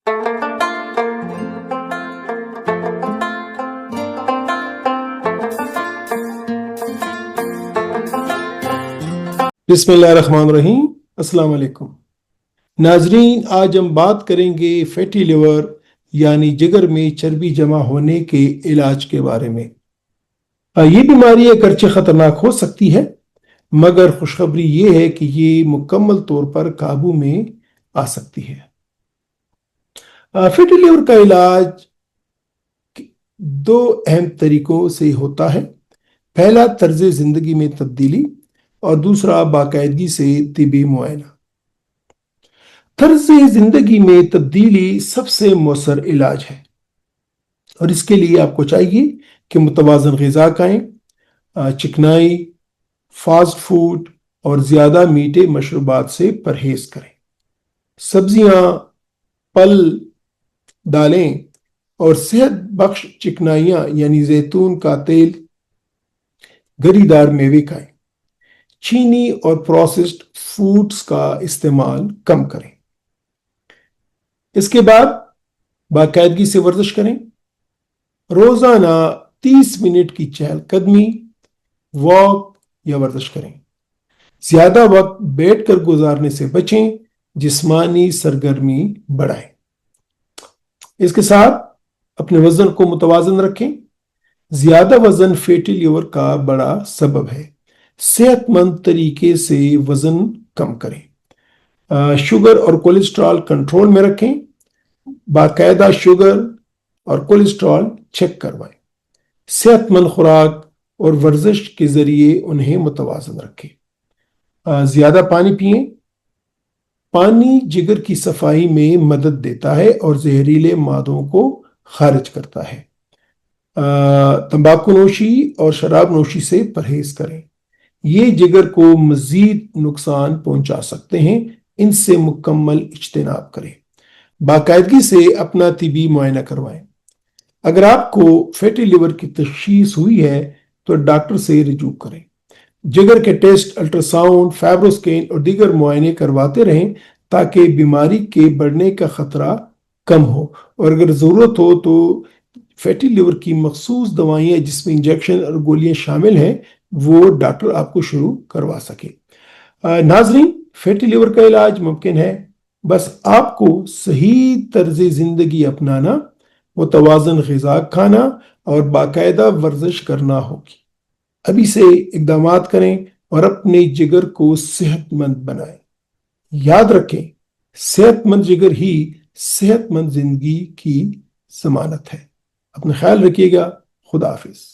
बिस्मिल्लाहिर्रहमानिर्रहीम। अस्सलाम वालेकुम नाजरीन, आज हम बात करेंगे फैटी लिवर यानी जिगर में चर्बी जमा होने के इलाज के बारे में। ये बीमारी अगरचे खतरनाक हो सकती है, मगर खुशखबरी ये है कि ये मुकम्मल तौर पर काबू में आ सकती है। फैटी लिवर का इलाज दो अहम तरीकों से होता है। पहला, तर्ज जिंदगी में तब्दीली, और दूसरा, बाकायदगी से तिबी मुआयना। तर्ज जिंदगी में तब्दीली सबसे मौसर इलाज है, और इसके लिए आपको चाहिए कि मुतवाज़न ग़िज़ा खाएं, चिकनाई, फास्ट फूड और ज़्यादा मीठे मशरूबात से परहेज़ करें। सब्जियां, फल, दालें और सेहत बख्श चिकनाइयाँ यानी जैतून का तेल, गरीदार मेवे खाएं। चीनी और प्रोसेस्ड फूड्स का इस्तेमाल कम करें। इसके बाद बाकायदगी से वर्जिश करें। रोजाना 30 मिनट की चहलकदमी, वॉक या वर्जिश करें। ज्यादा वक्त बैठकर गुजारने से बचें, जिस्मानी सरगर्मी बढ़ाएं। इसके साथ अपने वजन को मुतवाजन रखें। ज्यादा वजन फैटी लिवर का बड़ा सबब है। सेहतमंद तरीके से वजन कम करें। शुगर और कोलेस्ट्रॉल कंट्रोल में रखें। बाकायदा शुगर और कोलेस्ट्रॉल चेक करवाएं। सेहतमंद खुराक और वर्जिश के जरिए उन्हें मुतवाजन रखें। ज्यादा पानी पिएं। पानी जिगर की सफाई में मदद देता है और जहरीले मादों को खारिज करता है। तंबाकू नोशी और शराब नोशी से परहेज करें। ये जिगर को मजीद नुकसान पहुंचा सकते हैं, इनसे मुकम्मल इज्तिनाब करें। बाकायदगी से अपना तिबी मुआयना करवाएं। अगर आपको फैटी लिवर की तशखीस हुई है तो डॉक्टर से रुजू करें। जिगर के टेस्ट, अल्ट्रासाउंड, फाइब्रोस्कैन और दीगर मुआयने करवाते रहें ताकि बीमारी के बढ़ने का खतरा कम हो, और अगर ज़रूरत हो तो फैटी लिवर की मखसूस दवाइयाँ जिसमें इंजेक्शन और गोलियां शामिल हैं वो डॉक्टर आपको शुरू करवा सके। नाजरीन, फैटी लिवर का इलाज मुमकिन है, बस आपको सही तर्ज जिंदगी अपनाना, मुतवाज़न ग़िज़ा खाना और बाकायदा वर्जिश करना होगी। अभी से इक़दामात करें और अपने जिगर को सेहतमंद बनाएं। याद रखें, सेहतमंद जिगर ही सेहतमंद जिंदगी की जमानत है। अपना ख्याल रखिएगा। खुदा हाफिज।